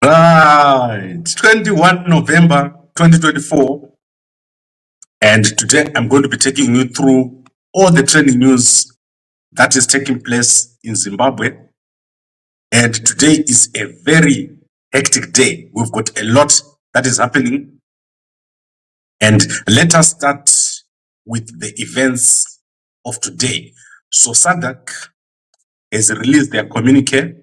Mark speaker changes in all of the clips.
Speaker 1: Right, 21 November 2024, and today I'm going to be taking you through all the trending news that is taking place in Zimbabwe. And today is a very hectic day. We've got a lot that is happening. And let us start with the events of today. So SADC has released their communique,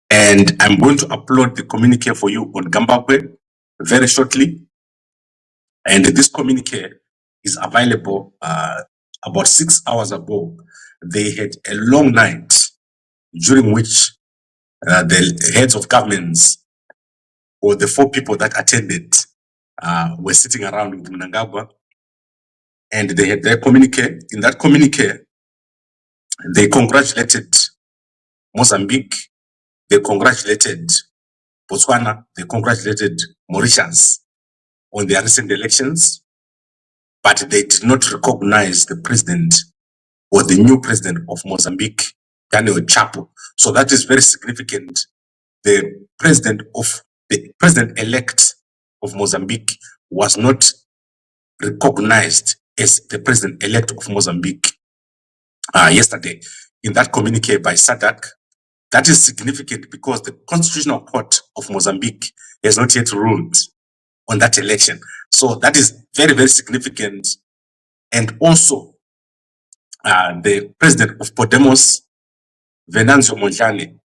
Speaker 1: and I'm going to upload the communique for you on Gambakwe very shortly. And this communique is available about 6 hours ago. They had a long night during which the heads of governments, or the 4 people that attended, were sitting around with Mnangagwa, and they had their communique. In that communique, they congratulated Mozambique, they congratulated Botswana, they congratulated Mauritius on their recent elections, but they did not recognize the president or the new president of Mozambique, Daniel Chapo. So that is very significant. The president-elect of Mozambique was not recognized as the president-elect of Mozambique yesterday in that communique by SADC. That is significant because the Constitutional Court of Mozambique has not yet ruled on that election. So that is very, very significant. And also, the president of Podemos, Venancio Mondlane,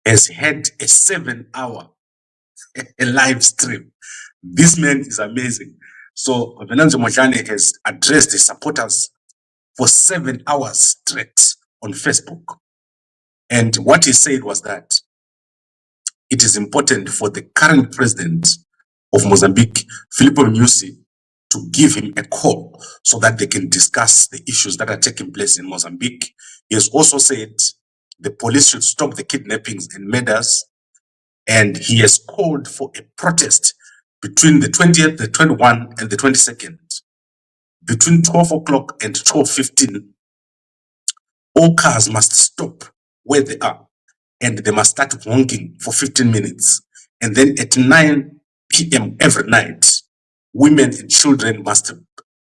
Speaker 1: has had a 7-hour live stream. This man is amazing. So Venancio Mondlane has addressed his supporters for 7 hours straight on Facebook. And what he said was that it is important for the current president of Mozambique, Filipe Nyusi, to give him a call so that they can discuss the issues that are taking place in Mozambique. He has also said the police should stop the kidnappings and murders, and he has called for a protest between the 20th, the 21st, and the 22nd. Between 12 o'clock and 12:15, all cars must stop where they are, and they must start honking for 15 minutes. And then at 9 p.m. every night, women and children must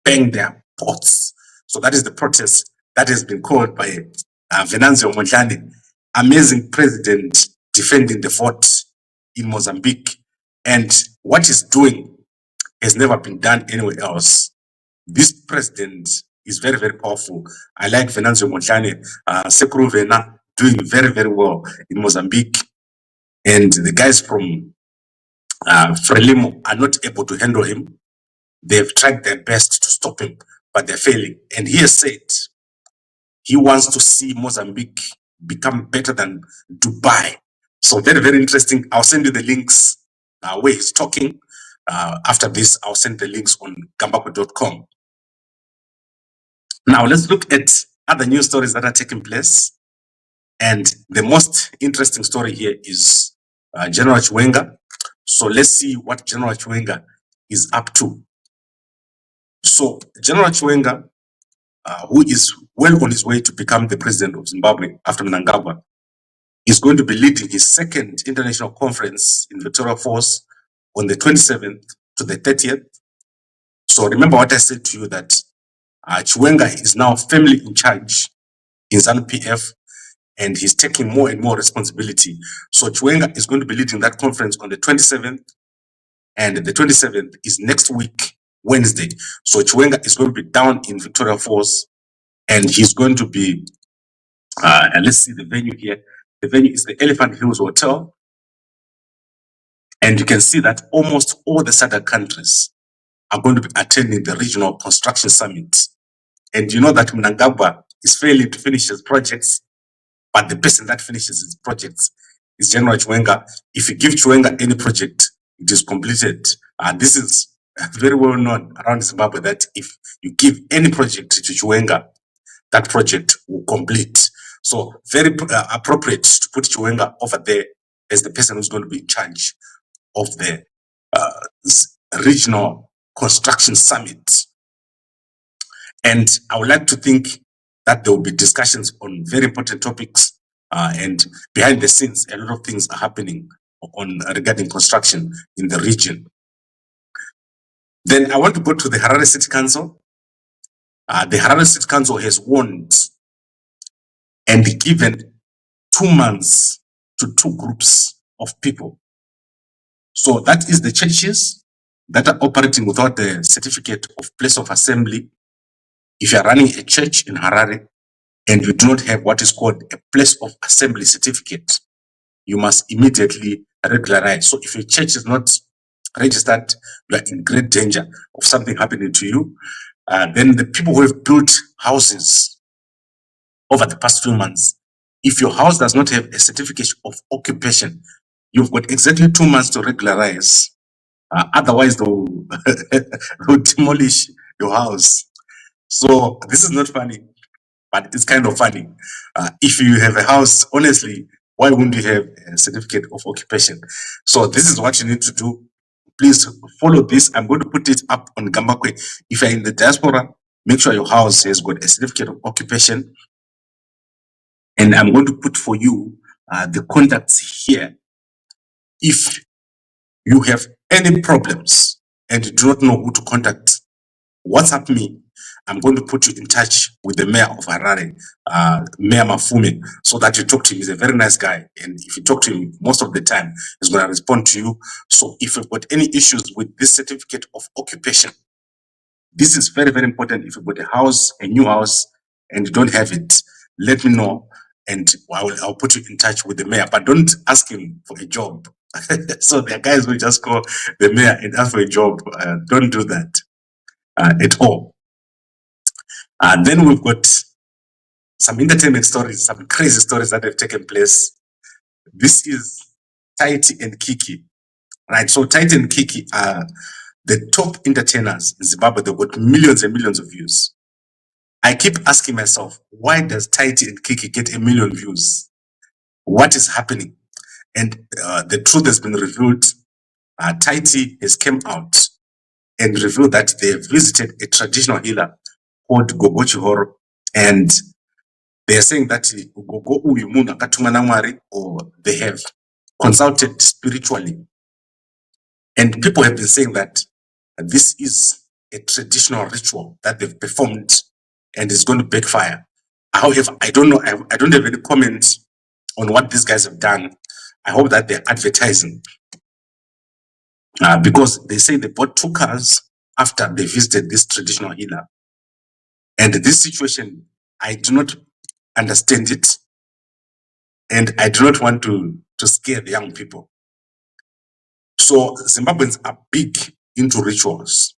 Speaker 1: bang their pots. So that is the protest that has been called by Venancio Mondlane, amazing president defending the vote in Mozambique. And what he's doing has never been done anywhere else. This president is very, very powerful. I like Venancio Mondlane, Sekuru Vena, doing very, very well in Mozambique. And the guys from Frelimo are not able to handle him. They've tried their best to stop him, but they're failing. And he has said he wants to see Mozambique become better than Dubai. So very, very interesting. I'll send you the links where he's talking. After this, I'll send the links on gambakwe.com. Now, let's look at other news stories that are taking place. And the most interesting story here is General Chiwenga. So let's see what General Chiwenga is up to. So General Chiwenga, who is well on his way to become the president of Zimbabwe after Mnangagwa, is going to be leading his second international conference in Victoria Falls on the 27th to the 30th. So remember what I said to you, that Chiwenga is now firmly in charge in ZANU-PF, and he's taking more and more responsibility. So Chiwenga is going to be leading that conference on the 27th, and the 27th is next week, Wednesday. So Chiwenga is going to be down in Victoria Falls, and he's going to be, and let's see the venue here. The venue is the Elephant Hills Hotel. And you can see that almost all the SADC countries are going to be attending the Regional Construction Summit. And you know that Mnangagwa is failing to finish his projects, but the person that finishes his projects is General Chiwenga. If you give Chiwenga any project, it is completed. This is very well known around Zimbabwe, that if you give any project to Chiwenga, that project will complete. So very appropriate to put Chiwenga over there as the person who's going to be in charge of the Regional Construction Summit. And I would like to think that there will be discussions on very important topics, and behind the scenes, a lot of things are happening on regarding construction in the region. Then I want to go to the Harare City Council. The Harare City Council has warned and given 2 months to 2 groups of people. So that is the churches that are operating without the certificate of place of assembly. If you are running a church in Harare and you do not have what is called a place of assembly certificate, you must immediately regularize. So if your church is not registered, you are in great danger of something happening to you. Then the people who have built houses over the past few months, if your house does not have a certificate of occupation, you've got exactly 2 months to regularize. Otherwise, they'll demolish your house. So this is not funny, but it's kind of funny. If you have a house, honestly, why wouldn't you have a certificate of occupation? So this is what you need to do. Please follow this. I'm going to put it up on Gambakwe. If you're in the diaspora, make sure your house has got a certificate of occupation. And I'm going to put for you the contacts here. If you have any problems and you do not know who to contact, WhatsApp me. I'm going to put you in touch with the mayor of Harare, Mayor Mafume, so that you talk to him. He's a very nice guy. And if you talk to him, most of the time, he's going to respond to you. So if you've got any issues with this certificate of occupation, this is very, very important. If you've got a house, a new house, and you don't have it, let me know. And I'll put you in touch with the mayor. But don't ask him for a job. So the guys will just call the mayor and ask for a job. Don't do that at all. Then we've got some entertainment stories, some crazy stories that have taken place. This is Taiti and Kiki, right? So Taiti and Kiki are the top entertainers in Zimbabwe. They've got millions and millions of views. I keep asking myself, why does Taiti and Kiki get 1 million views? What is happening? And the truth has been revealed. Taiti has come out and revealed that they have visited a traditional healer called Gogo Chihoro, and they are saying that Gogo uyu munhu akatumwa naMwari, or they have consulted spiritually. And people have been saying that this is a traditional ritual that they've performed and it's going to backfire. However, I don't know, I don't have any comments on what these guys have done. I hope that they're advertising, because they say they bought 2 cars after they visited this traditional healer. And this situation, I do not understand it. And I do not want to scare the young people. So Zimbabweans are big into rituals.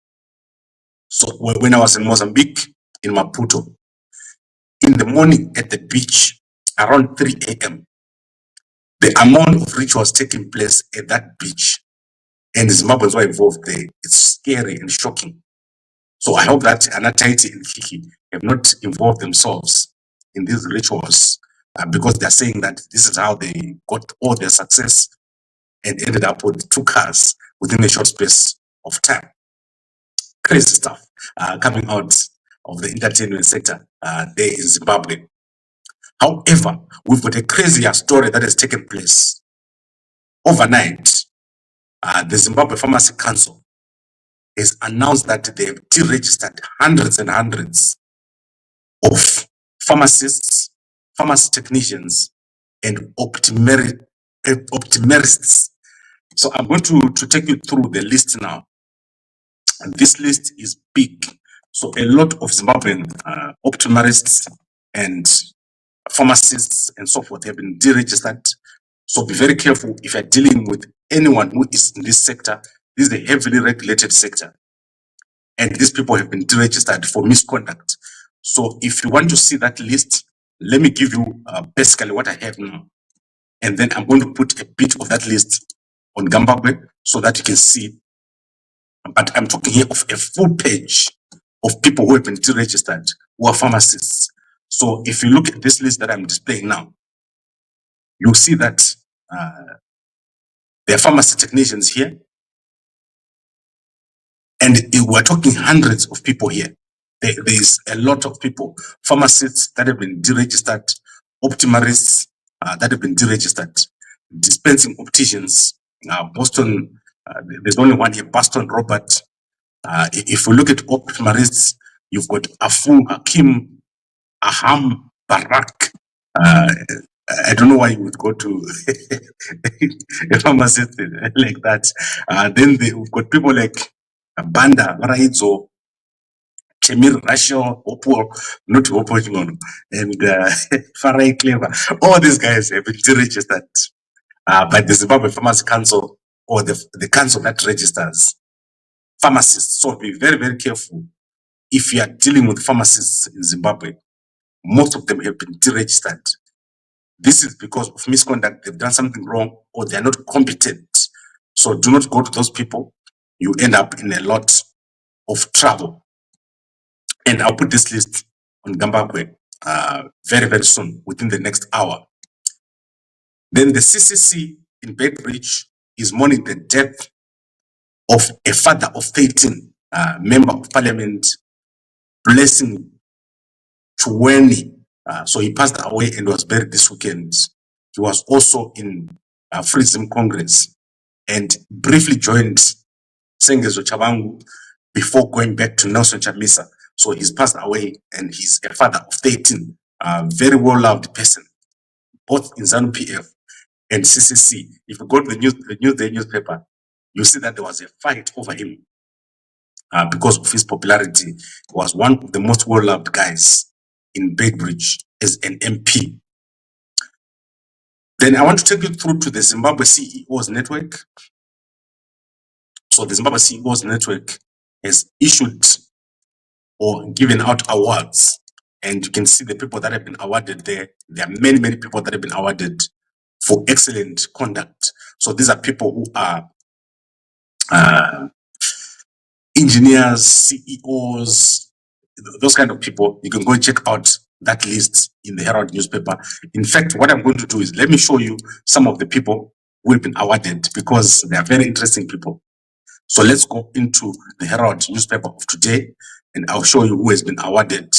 Speaker 1: So when I was in Mozambique, in Maputo, in the morning at the beach, around 3 a.m., the amount of rituals taking place at that beach, and Zimbabweans were involved there, it's scary and shocking. So I hope that Taiti and Kiki have not involved themselves in these rituals, because they're saying that this is how they got all their success and ended up with 2 cars within a short space of time. Crazy stuff coming out of the entertainment sector there in Zimbabwe. However, we've got a crazier story that has taken place. Overnight, the Zimbabwe Pharmacy Council has announced that they have deregistered hundreds and hundreds of pharmacists, pharmacy technicians, and optimerists. So I'm going to take you through the list now. And this list is big. So a lot of Zimbabwean optimerists and pharmacists and so forth have been deregistered. So be very careful if you're dealing with anyone who is in this sector. This is a heavily regulated sector. And these people have been deregistered for misconduct. So if you want to see that list, let me give you basically what I have now. And then I'm going to put a bit of that list on Gambakwe so that you can see. But I'm talking here of a full page of people who have been deregistered, who are pharmacists. So if you look at this list that I'm displaying now, you'll see that there are pharmacy technicians here. And we're talking hundreds of people here. There's a lot of people, pharmacists that have been deregistered, optimerists that have been deregistered, dispensing opticians, Boston, there's only one here, Boston Robert. If we look at optimalists, you've got Afu Hakim Aham Barak. I don't know why you would go to a pharmacist like that. Then we've got people like Banda Raidzo, Chemir Rachel, Opo, not Opo, and Farai Clever. All these guys have been deregistered by the Zimbabwe Pharmacy Council, or the council that registers pharmacists. So be very, very careful if you are dealing with pharmacists in Zimbabwe. Most of them have been deregistered. This is because of misconduct. They've done something wrong, or they're not competent. So do not go to those people. You end up in a lot of trouble. And I'll put this list on Gambakwe very, very soon, within the next hour. Then the CCC in Beitbridge is mourning the death of a father of 13, member of parliament, Blessing Chiwenga. So he passed away and was buried this weekend. He was also in Freezim Congress and briefly joined Sengezo Chabangu before going back to Nelson Chamisa. So he's passed away and he's a father of 13, very well-loved person, both in ZANU-PF and CCC. If you go to the newspaper, you see that there was a fight over him because of his popularity. He was one of the most well-loved guys in Beitbridge as an MP. Then I want to take you through to the Zimbabwe CEOs network. So the Zimbabwe CEOs network has issued or given out awards, and you can see the people that have been awarded there. There are many, many people that have been awarded for excellent conduct. So these are people who are engineers, CEOs, those kind of people. You can go and check out that list in the Herald newspaper. In fact, what I'm going to do is let me show you some of the people who have been awarded, because they are very interesting people. So let's go into the Herald newspaper of today, and I'll show you who has been awarded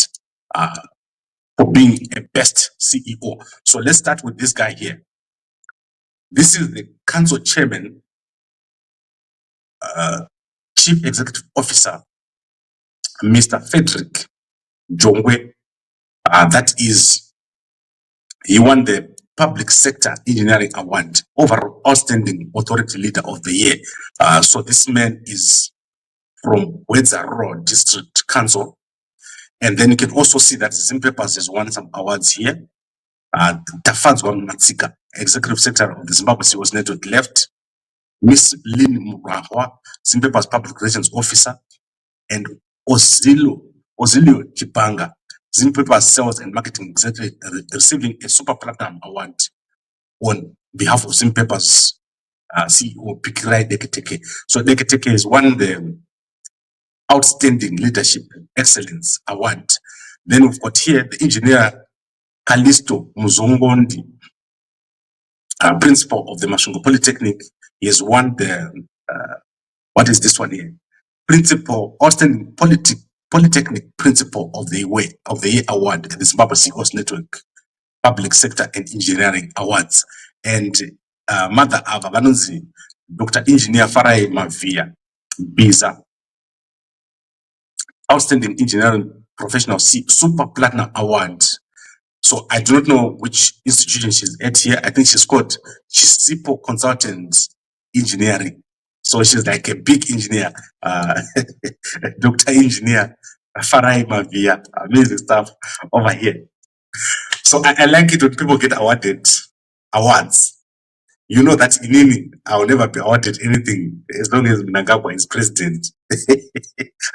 Speaker 1: for being a best CEO. So let's start with this guy here. This is the council chairman, chief executive officer, Mr. Frederick Jongwe. That is, he won the Public Sector Engineering Award, overall outstanding authority leader of the year. So this man is from Wedza Road District Council. And then you can also see that Zimpepers has won some awards here. Tafadzwa Matsika, Executive Secretary of the Zimbabwe CEOs Network, left. Miss Lynn Murahwa, Zimpepers Public Relations Officer, and Ozilio Chipanga, Zimpepers Sales and Marketing Executive, receiving a Super Platinum Award on behalf of Zimpepers CEO Pikirai Deketeke. So Deketeke has won the Outstanding Leadership Excellence Award. Then we've got here the engineer Kalisto Muzongondi, principal of the Mashungo Polytechnic. He has won the, what is this one here? Principal, Outstanding Polytechnic Principal of the Year Award at the Zimbabwe CEOs Network Public Sector and Engineering Awards. And Mother Ava Vanonzi, Dr. Engineer Farai Mavia Biza, Outstanding Engineering Professional Super Platinum Award. So I do not know which institution she's at here. I think she's called Chisipo Consultants Engineering. So she's like a big engineer, Dr. Engineer Farai Mavia. Amazing stuff over here. So I like it when people get awarded awards. You know that in Inini, I will never be awarded anything as long as Mnangagwa is president.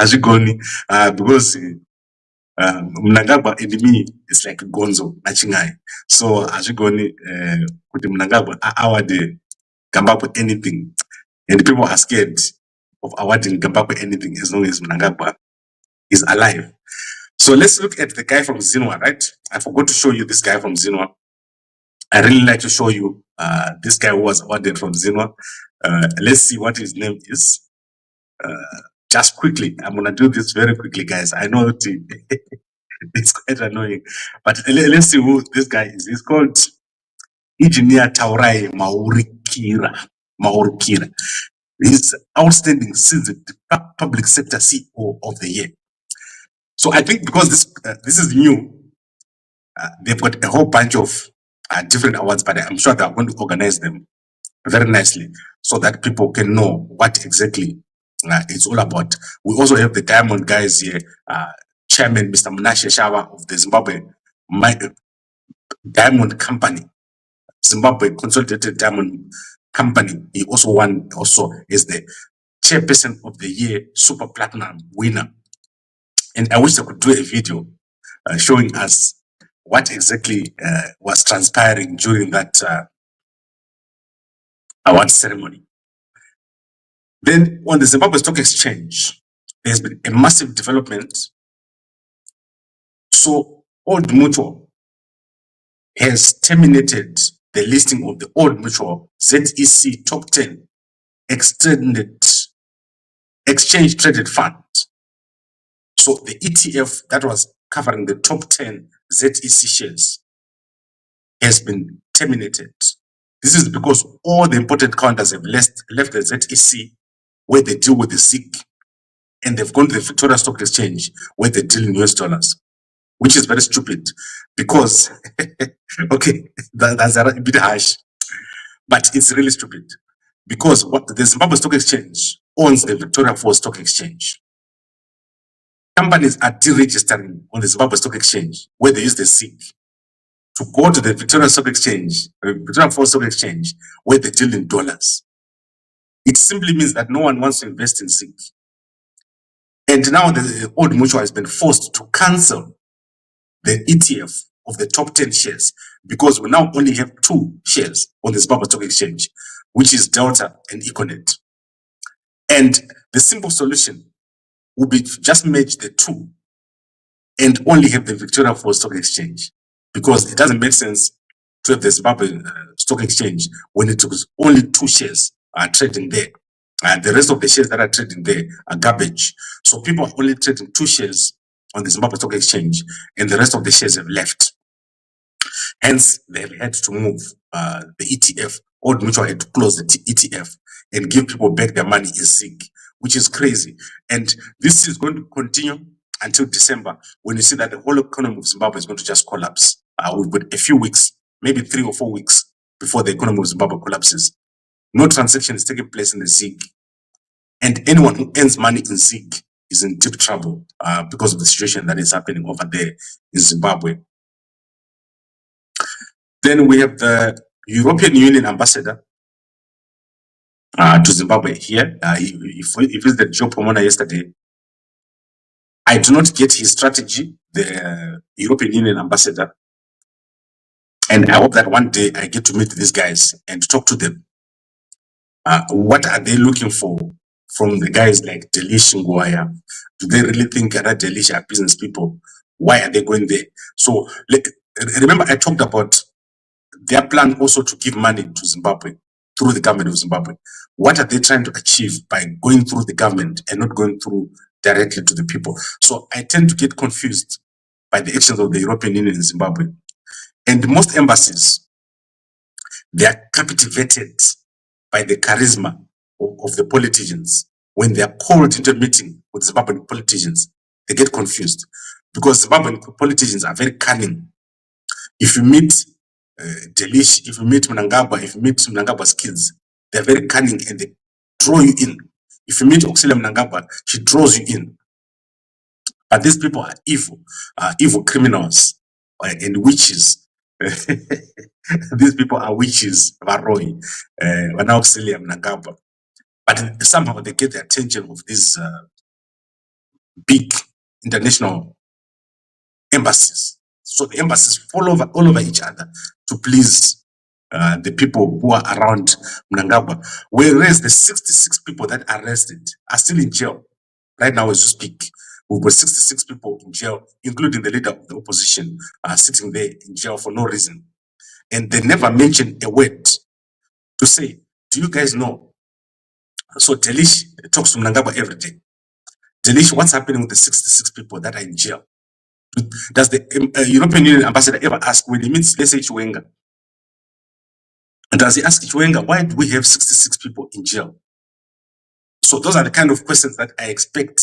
Speaker 1: Ashigoni, because Mnangagwa and me is like Gonzo, Nachingai. So Ashigoni, with Mnangagwa, awarded Gambakwe anything. And people are scared of awarding Gambakwe anything as long as Mnangagwa is alive. So let's look at the guy from Zinwa, right? I forgot to show you this guy from Zinwa. I really like to show you this guy who was awarded from Zinwa. Let's see what his name is. Just quickly, I'm gonna do this very quickly, guys. I know it's quite annoying, but let's see who this guy is. He's called Engineer Taurai Maurikira. Mahorukira. He's outstanding since the public sector CEO of the year. So I think because this is new, they've got a whole bunch of different awards, but I'm sure they're going to organize them very nicely so that people can know what exactly it's all about. We also have the Diamond guys here, Chairman Mr. Munashe Shawa of the Zimbabwe Diamond Company, Zimbabwe Consolidated Diamond Company. He also won, also is the Chairperson of the Year Super Platinum winner. And I wish I could do a video showing us what exactly was transpiring during that award ceremony. Then on the Zimbabwe Stock Exchange, there's been a massive development. So Old Mutual has terminated the listing of the Old Mutual ZEC Top 10 extended exchange traded fund. So the ETF that was covering the top 10 ZEC shares has been terminated. This is because all the important counters have left the ZEC where they deal with the SIG, and they've gone to the Victoria Stock Exchange where they deal in US dollars, which is very stupid because, okay, that's a bit harsh, but it's really stupid because what the Zimbabwe Stock Exchange owns the Victoria Falls Stock Exchange. Companies are deregistering on the Zimbabwe Stock Exchange where they use the SIG to go to the Victoria Stock Exchange, Victoria Falls Stock Exchange, where they deal in dollars. It simply means that no one wants to invest in SIG. And now the Old Mutual has been forced to cancel the ETF of the top 10 shares because we now only have 2 shares on the Zimbabwe Stock Exchange, which is Delta and Econet. And the simple solution would be to just merge the 2 and only have the Victoria Falls Stock Exchange, because it doesn't make sense to have the Zimbabwe Stock Exchange when it was only 2 shares are trading there. And the rest of the shares that are trading there are garbage. So people are only trading 2 shares on the Zimbabwe Stock Exchange, and the rest of the shares have left. Hence, they've had to move the ETF. Old Mutual had to close the ETF and give people back their money in SIG, which is crazy. And this is going to continue until December, when you see that the whole economy of Zimbabwe is going to just collapse. We've got a few weeks, maybe 3 or 4 weeks before the economy of Zimbabwe collapses. No transaction is taking place in the ZIG. And anyone who earns money in ZIG is in deep trouble because of the situation that is happening over there in Zimbabwe. Then we have the European Union ambassador to Zimbabwe here. He visited Joe Pomona yesterday. I do not get his strategy, the European Union ambassador. And I hope that one day I get to meet these guys and talk to them. What are they looking for from the guys like Delish Nguaya? Do they really think that Delish are business people? Why are they going there? So remember, I talked about their plan also to give money to Zimbabwe through the government of Zimbabwe. What are they trying to achieve by going through the government and not going through directly to the people? So I tend to get confused by the actions of the European Union in Zimbabwe. And most embassies, they are captivated by the charisma of the politicians. When they are called into a meeting with Zimbabwean politicians, they get confused because Zimbabwean politicians are very cunning. If you meet Delish, if you meet Mnangagwa, if you meet Mnangagwa's kids, they're very cunning and they draw you in. If you meet Oxila Mnangagwa, she draws you in. But these people are evil criminals and witches. These people are witches, Varoi, Oxila Mnangagwa. But somehow they get the attention of these big international embassies. So the embassies fall all over each other to please the people who are around Mnangagwa. Whereas the 66 people that are arrested are still in jail right now as you speak. We've got 66 people in jail, including the leader of the opposition, sitting there in jail for no reason. And they never mention a word to say, do you guys know? So Delish talks to Mnangagwa every day. Delish, what's happening with the 66 people that are in jail? Does the European Union ambassador ever ask when he meets, let's say, Chiwenga? And as he asked Chiwenga, why do we have 66 people in jail? So those are the kind of questions that I expect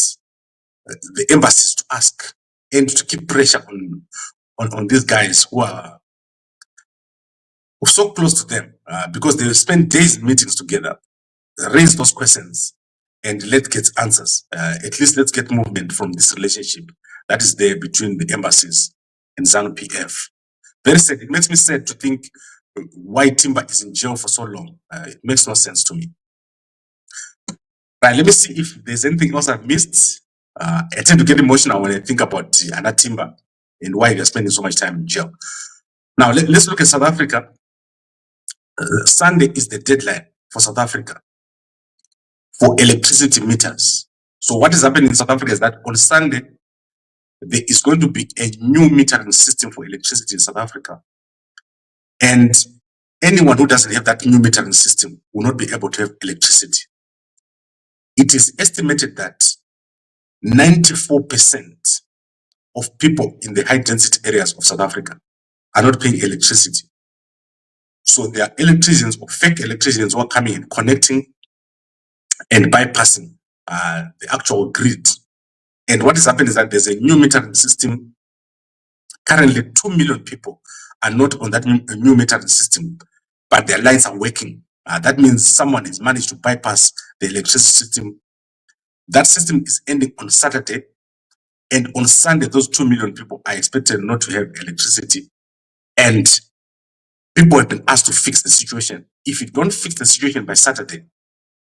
Speaker 1: the embassies to ask and to keep pressure on these guys who are so close to them, because they spend days in meetings together. Raise those questions and let's get answers. At least let's get movement from this relationship that is there between the embassies and ZANU-PF. Very sad. It makes me sad to think why Timber is in jail for so long. It makes no sense to me. Right, let me see if there's anything else I've missed. I tend to get emotional when I think about Anna Timber and why they're spending so much time in jail. Now, let's look at South Africa. Sunday is the deadline for South Africa for electricity meters. So what is happening in South Africa is that on Sunday, there is going to be a new metering system for electricity in South Africa. And anyone who doesn't have that new metering system will not be able to have electricity. It is estimated that 94% of people in the high density areas of South Africa are not paying electricity. So there are electricians or fake electricians who are coming and connecting and bypassing the actual grid. And what is happening is that there's a new metering system. Currently, 2 million people are not on that new metering system, but their lines are working. That means someone has managed to bypass the electricity system. That system is ending on Saturday. And on Sunday, those 2 million people are expected not to have electricity. And people have been asked to fix the situation. If you don't fix the situation by Saturday,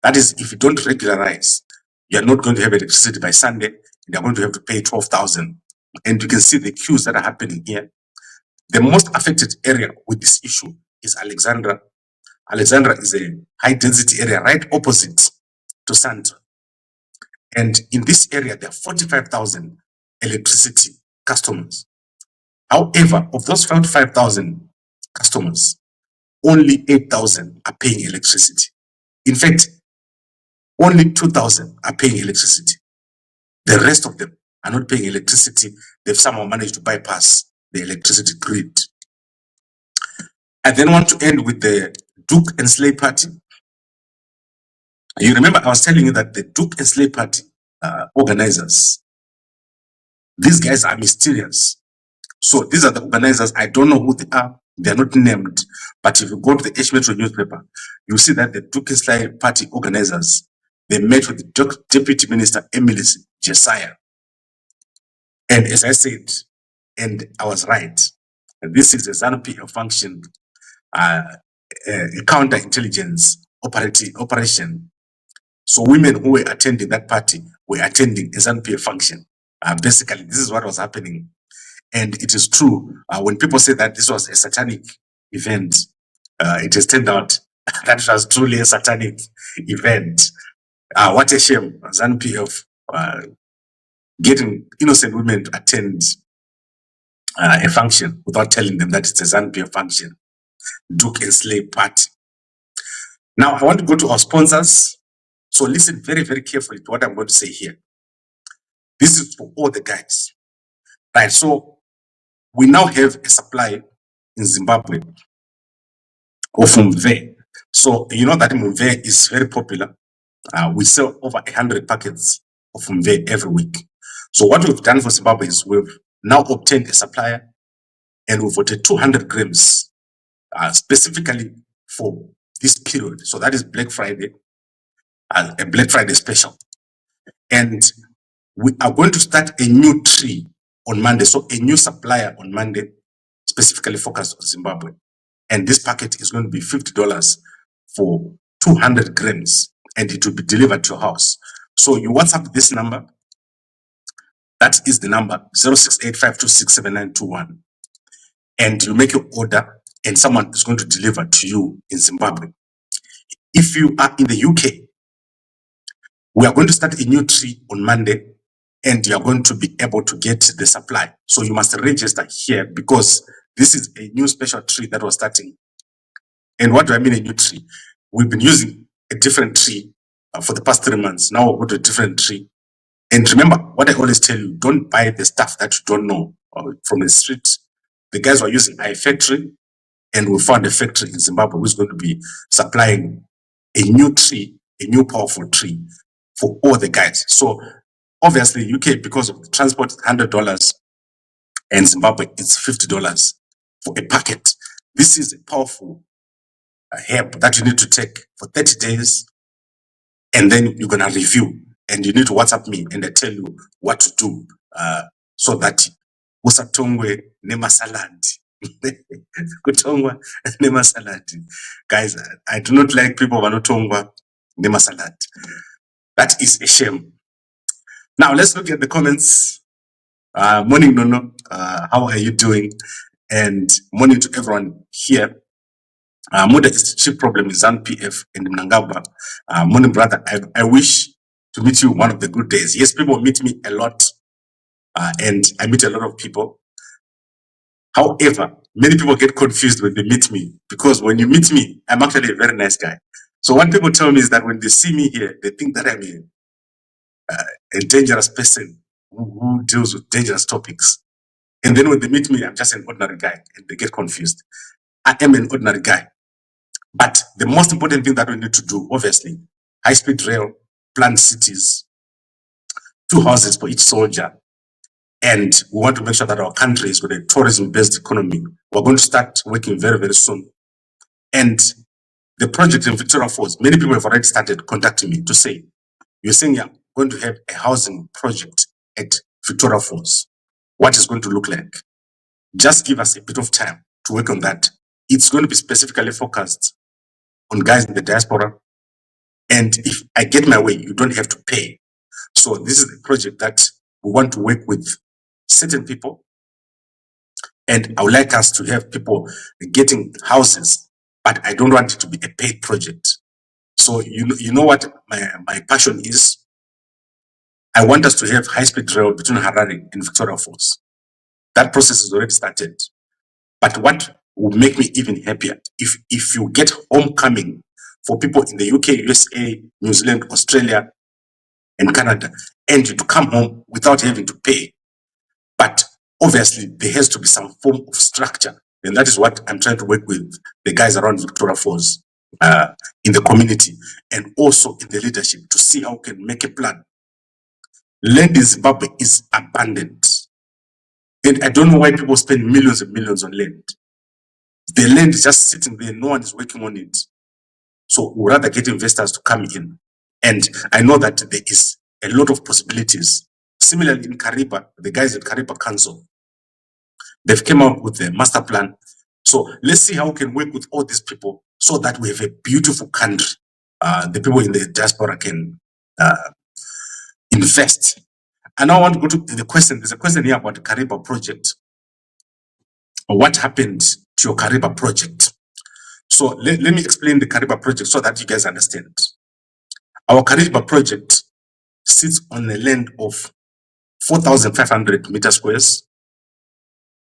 Speaker 1: that is, if you don't regularize, you are not going to have electricity by Sunday. They are going to have to pay 12,000. And you can see the queues that are happening here. The most affected area with this issue is Alexandra. Alexandra is a high density area right opposite to Sandton. And in this area, there are 45,000 electricity customers. However, of those 45,000 customers, only 8,000 are paying electricity. In fact, only 2,000 are paying electricity. The rest of them are not paying electricity. They've somehow managed to bypass the electricity grid. I then want to end with the Doek and Slay party. You remember I was telling you that the Doek and Slay party organizers, these guys are mysterious. So these are the organizers. I don't know who they are. They are not named. But if you go to the H Metro newspaper, you see that the Doek and Slay party organizers, they met with the Deputy Minister Emily Jesiah. And as I said, and I was right, this is a ZANU-PF function, a counterintelligence operation. So women who were attending that party were attending a ZANU-PF function. Basically, this is what was happening. And it is true, when people say that this was a satanic event, it has turned out that it was truly a satanic event. What a shame, ZANU-PF getting innocent women to attend a function without telling them that it's a ZANU-PF function. Doek and Slay party. Now, I want to go to our sponsors. So listen very, very carefully to what I'm going to say here. This is for all the guys. Right, so we now have a supply in Zimbabwe of Mve. So you know that Mve is very popular. We sell over 100 packets of Mve every week. So what we've done for Zimbabwe is we've now obtained a supplier and we've ordered 200 grams specifically for this period. So that is Black Friday, a Black Friday special. And we are going to start a new tree on Monday. So a new supplier on Monday, specifically focused on Zimbabwe. And this packet is going to be $50 for 200 grams and it will be delivered to your house. So you WhatsApp this number. That is the number 0685267921. And you make your order and someone is going to deliver to you in Zimbabwe. If you are in the UK, we are going to start a new tree on Monday and you are going to be able to get the supply. So you must register here because this is a new special tree that was starting. And what do I mean a new tree? We've been using a different tree for the past 3 months. Now we'll go to a different tree. And remember what I always tell you, don't buy the stuff that you don't know from the street. The guys were using iFactory and we found a factory in Zimbabwe who's going to be supplying a new tree, a new powerful tree for all the guys. So obviously UK, because of the transport, $100, and Zimbabwe, it's $50 for a packet. This is a powerful herb that you need to take for 30 days, and then you're gonna review, and you need to WhatsApp me, and I tell you what to do, so that usatongwe nema salad. Kutongwa nema salad. Guys, I do not like people vanotongwa nema salad. That is a shame. Now let's look at the comments. Morning, Nono. How are you doing? And morning to everyone here. Muda is the chief problem is ZANU-PF and Mnangagwa. Morning, brother. I wish to meet you one of the good days. Yes, people meet me a lot, and I meet a lot of people. However, many people get confused when they meet me, because when you meet me, I'm actually a very nice guy. So what people tell me is that when they see me here, they think that I'm a dangerous person who deals with dangerous topics. And then when they meet me, I'm just an ordinary guy, and they get confused. I am an ordinary guy. But the most important thing that we need to do, obviously, high-speed rail, planned cities, 2 houses for each soldier. And we want to make sure that our country is with a tourism-based economy. We're going to start working very, very soon. And the project in Victoria Falls, many people have already started contacting me to say, you're saying you're going to have a housing project at Victoria Falls. What is going to look like? Just give us a bit of time to work on that. It's going to be specifically focused on guys in the diaspora. And if I get my way, you don't have to pay. So this is a project that we want to work with certain people. And I would like us to have people getting houses, but I don't want it to be a paid project. So you know what my passion is? I want us to have high-speed rail between Harare and Victoria Falls. That process is already started. But what would make me even happier, if you get homecoming for people in the UK, USA, New Zealand, Australia, and Canada, and you to come home without having to pay. But obviously, there has to be some form of structure. And that is what I'm trying to work with the guys around Victoria Falls, in the community, and also in the leadership, to see how we can make a plan. Land in Zimbabwe is abundant. And I don't know why people spend millions and millions on land. The land is just sitting there, no one is working on it. So we'd rather get investors to come in. And I know that there is a lot of possibilities. Similarly, in Kariba, the guys at Kariba Council, they've come out with a master plan. So let's see how we can work with all these people so that we have a beautiful country. The people in the diaspora can invest. And now I want to go to the question. There's a question here about the Kariba project. What happened to your Kariba project? So let me explain the Kariba project so that you guys understand. Our Kariba project sits on a land of 4,500 meter squares.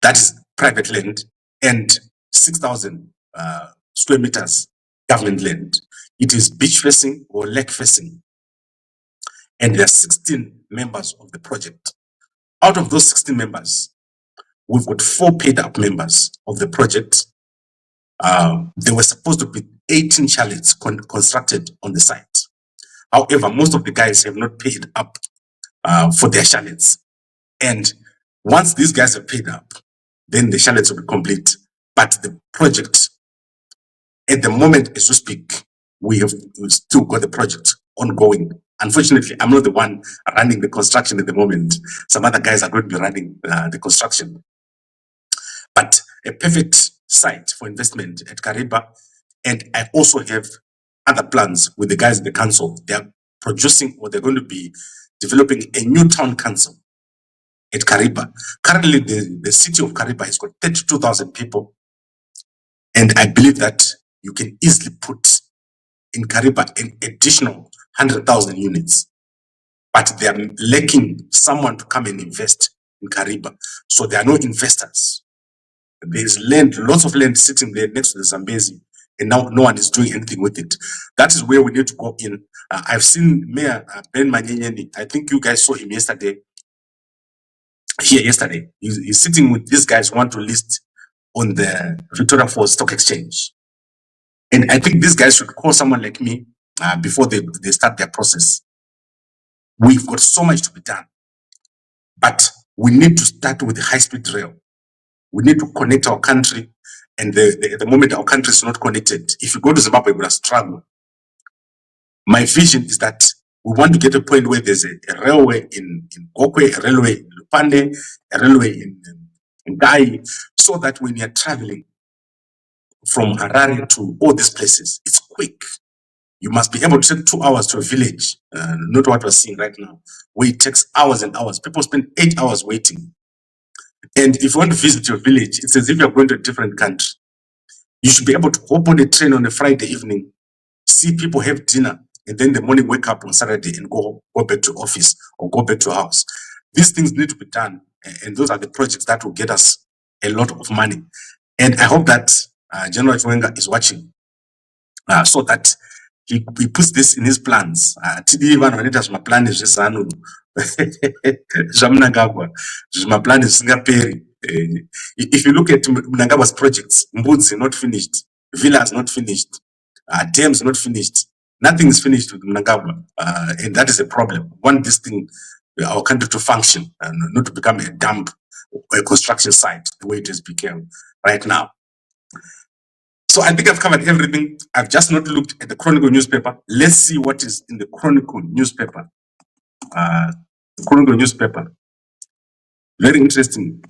Speaker 1: That is private land, and 6,000 square meters government land. It is beach facing or lake facing. And there are 16 members of the project. Out of those 16 members, we've got 4 paid up members of the project. There were supposed to be 18 chalets constructed on the site. However, most of the guys have not paid up for their chalets. And once these guys are paid up, then the chalets will be complete. But the project, at the moment as we speak, we still got the project ongoing. Unfortunately, I'm not the one running the construction at the moment. Some other guys are going to be running the construction. But a perfect site for investment at Kariba. And I also have other plans with the guys in the council. They are producing, or they're going to be developing a new town council at Kariba. Currently, the city of Kariba has got 32,000 people. And I believe that you can easily put in Kariba an additional 100,000 units. But they are lacking someone to come and invest in Kariba. So there are no investors. There's land, lots of land sitting there next to the Zambezi, and now no one is doing anything with it. That is where we need to go in. I've seen Mayor Ben Manyenyeni. I think you guys saw him yesterday. Here yesterday, he's sitting with these guys who want to list on the Victoria Falls Stock Exchange. And I think these guys should call someone like me before they start their process. We've got so much to be done, but we need to start with the high-speed rail. We need to connect our country, and the moment our country is not connected, if you go to Zimbabwe, we're going to struggle. My vision is that we want to get to a point where there's a railway in Gokwe, a railway in Lupane, a railway in Gai, so that when you're traveling from Harare to all these places, it's quick. You must be able to take 2 hours to a village, not what we're seeing right now, where it takes hours and hours. People spend 8 hours waiting. And if you want to visit your village, it's as if you're going to a different country. You should be able to hop on a train on a Friday evening, see people have dinner, and then the morning wake up on Saturday and go back to office or go back to house. These things need to be done, and those are the projects that will get us a lot of money. And I hope that General Chiwenga is watching, so that he puts this in his plans. TD one wanaita zvimaplani zvezanu zvamunangagwa zvimaplani zvisingaperi. If you look at Mnangagwa's projects, Mbudzi not finished, villas not finished, dams not finished, nothing is finished with Mnangagwa, and that is a problem. We want this thing, our country, to function and not to become a dump, a construction site, the way it has become right now. So I think I've covered everything. I've just not looked at the Chronicle newspaper. Let's see what is in the Chronicle newspaper. Chronicle newspaper, very interesting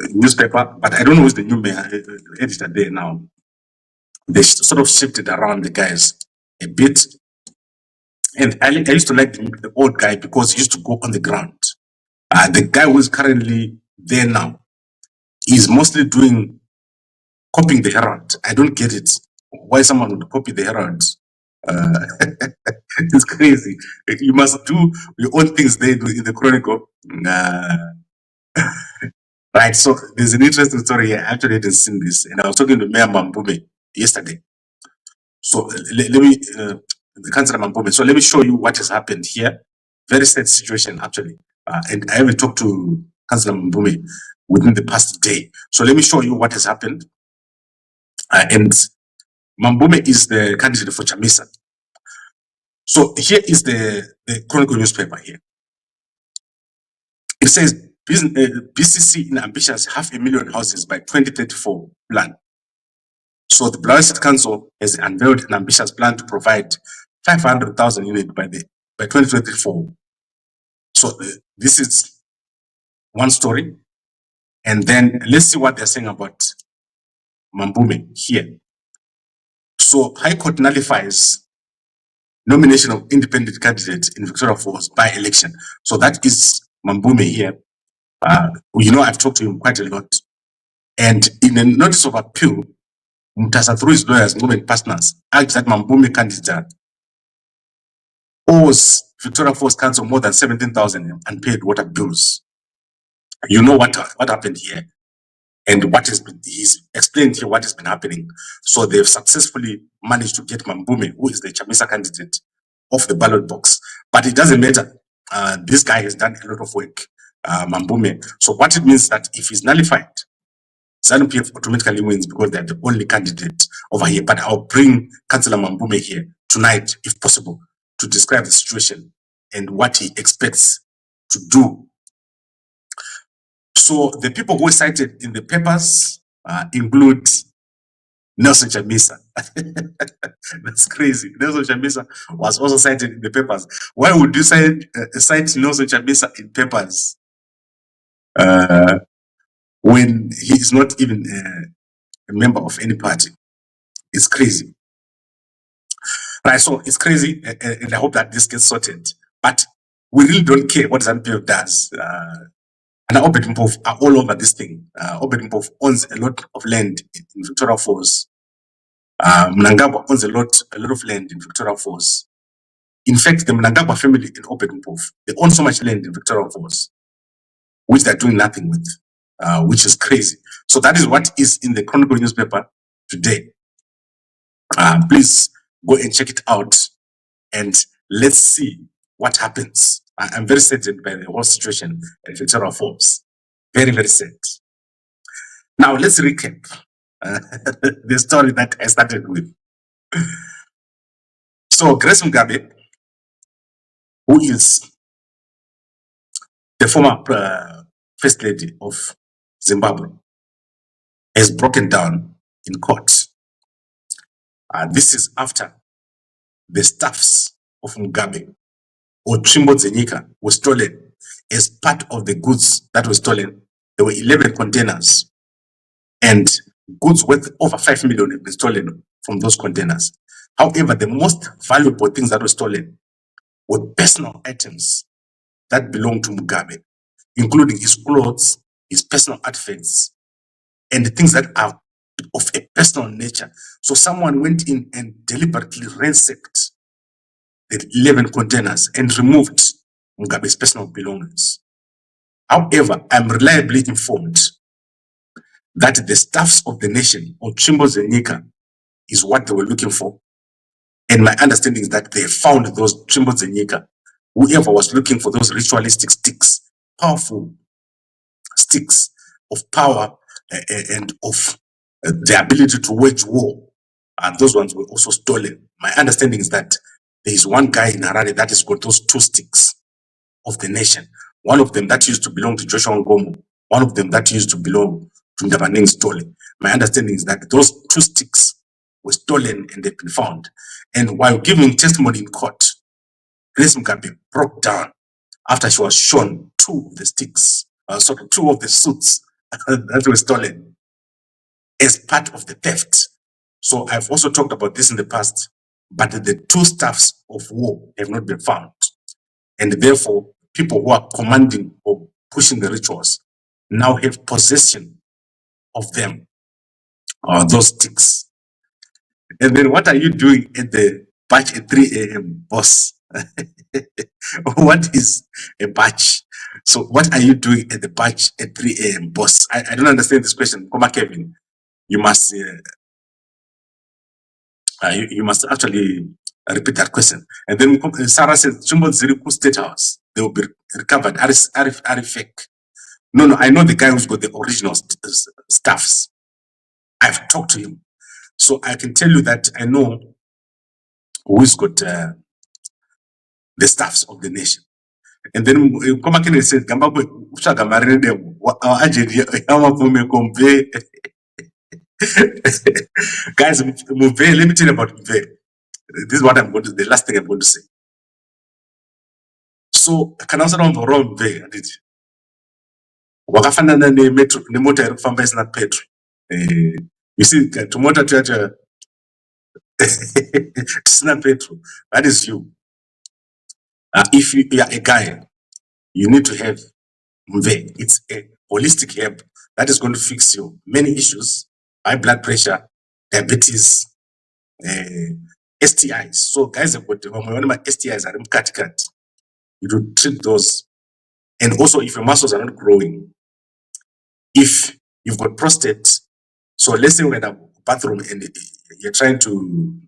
Speaker 1: newspaper, but I don't know who's the new editor there now. They sort of shifted around the guys a bit. And I used to like the old guy because he used to go on the ground. The guy who is currently there now is mostly copying the Herald. I don't get it. Why someone would copy the Herald? It's crazy. You must do your own things there in the Chronicle. Right, so there's an interesting story here. I actually hadn't seen this, and I was talking to Mayor Mambume yesterday. So let me, the Councillor Mambume, so let me show you what has happened here. Very sad situation, actually. And I haven't talked to Councillor Mambume within the past day. So let me show you what has happened. And Mambume is the candidate for Chamisa. So here is the Chronicle newspaper here. It says, BCC in ambitious 500,000 houses by 2034 plan. So the Bulawayo City Council has unveiled an ambitious plan to provide 500,000 units by 2024. So this is one story. And then let's see what they're saying about Mambume here. So High Court nullifies nomination of independent candidates in Victoria Falls by election. So that is Mambume here. You know, I've talked to him quite a lot. And in a notice of appeal, Mutasa, through his lawyers, movement partners, urged that Mambume candidate owes Victoria Falls Council more than 17,000 unpaid water bills. You know what happened here, and what has been, he's explained here what has been happening. So they've successfully managed to get Mambume, who is the Chamisa candidate, off the ballot box. But it doesn't matter. This guy has done a lot of work, Mambume. So what it means that if he's nullified, ZANU-PF automatically wins because they're the only candidate over here. But I'll bring Councillor Mambume here tonight, if possible, to describe the situation and what he expects to do. So the people who were cited in the papers include Nelson Chamisa. That's crazy. Nelson Chamisa was also cited in the papers. Why would you cite Nelson Chamisa in papers when he is not even a member of any party? It's crazy. Right, so it's crazy, and I hope that this gets sorted. But we really don't care what ZANU-PF does. And Obed are all over this thing. Obed owns a lot of land in Victoria Falls. Mnangagwa owns a lot of land in Victoria Falls. In fact, the Mnangagwa family in Obed they own so much land in Victoria Falls, which they're doing nothing with, which is crazy. So that is what is in the Chronicle newspaper today. Please go and check it out, and let's see what happens. I'm very saddened by the whole situation at Victoria Falls. Very, very sad. Now let's recap the story that I started with. So Grace Mugabe, who is the former First Lady of Zimbabwe, has broken down in court. This is after the staffs of Mugabe or Chimbo Zenyika were stolen. As part of the goods that were stolen, there were 11 containers, and goods worth over 5 million have been stolen from those containers. However, the most valuable things that were stolen were personal items that belonged to Mugabe, including his clothes, his personal artifacts, and the things that are of a personal nature. So someone went in and deliberately ransacked the 11 containers and removed Mugabe's personal belongings. However, I'm reliably informed that the staffs of the nation, or Chimbo Zenyika, is what they were looking for. And my understanding is that they found those Chimbo Zenyika, whoever was looking for those ritualistic sticks, powerful sticks of power and of the ability to wage war, those ones were also stolen. My understanding is that there is one guy in Harare that has got those 2 sticks of the nation. One of them that used to belong to Joshua Ngomo, one of them that used to belong to Ndabaneng Stole. My understanding is that those 2 sticks were stolen and they've been found. And while giving testimony in court, Grace Mugabe broke down after she was shown 2 of the sticks, 2 of the suits that were stolen as part of the theft. So I've also talked about this in the past, but the 2 staffs of war have not been found. And therefore, people who are commanding or pushing the rituals now have possession of them, those sticks. And then what are you doing at the batch at 3 a.m., boss? What is a batch? So what are you doing at the batch at 3 a.m., boss? I don't understand this question. Koma Kevin, you must you must actually repeat that question. And then Sarah says, Chimbo Ziriku State House, they will be recovered. Are fake? No, I know the guy who's got the original staffs. I've talked to him. So I can tell you that I know who's got the staffs of the nation. And then Koma Kennedy said, Gambakwe, Ushaga Marine them, guys, Move, let me tell you about Move. This is what I'm going to, the last thing I'm going to say. So, can I answer on the wrong way? Wakafana ne metro, ne motor erufamba is not petrol. You see, to motor to it's not petrol. That is you. If you are a guy, you need to have Mve. It's a holistic help that is going to fix you many issues: high blood pressure, diabetes, STIs. So guys have got STIs are cut. You do treat those. And also if your muscles are not growing, if you've got prostate, so let's say we're in a bathroom and you're trying to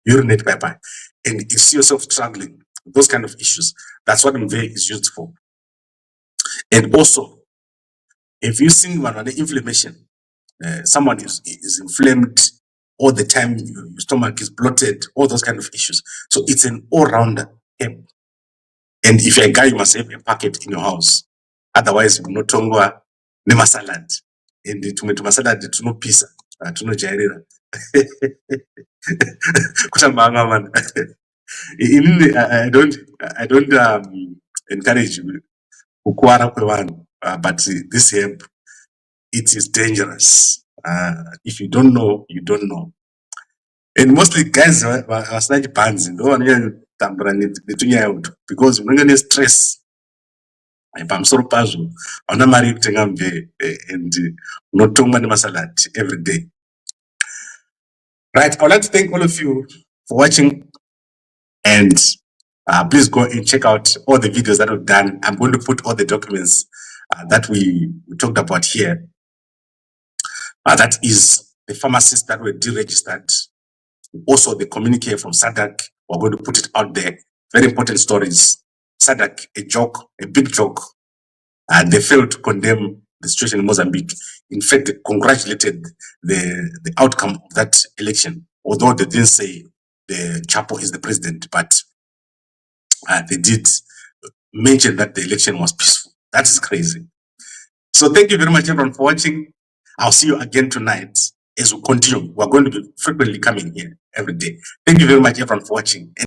Speaker 1: urinate by and you see yourself struggling, those kind of issues, that's what Mve is used for. And also, if you see one inflammation, someone is inflamed all the time, your stomach is bloated, all those kind of issues. So it's an all-rounder help. And if you're a guy, you must have a packet in your house. Otherwise, you will not tongwa nema salad. And to salad, to no pizza, to no jairira. I don't encourage ukuara kwevan, but this help, it is dangerous. If you don't know, you don't know. And mostly guys are slightly bands, because when you stress, I'm so puzzled. I'm not married to Ngambe and not too many salad every day. Right. I would like to thank all of you for watching, and please go and check out all the videos that we've done. I'm going to put all the documents that we talked about here. That is the pharmacists that were deregistered. Also, the communique from SADC, we're going to put it out there. Very important stories. SADC, a joke, a big joke. They failed to condemn the situation in Mozambique. In fact, they congratulated the outcome of that election, although they didn't say the Chapo is the president, but they did mention that the election was peaceful. That is crazy. So thank you very much, everyone, for watching. I'll see you again tonight as we continue. We're going to be frequently coming here every day. Thank you very much, everyone, for watching.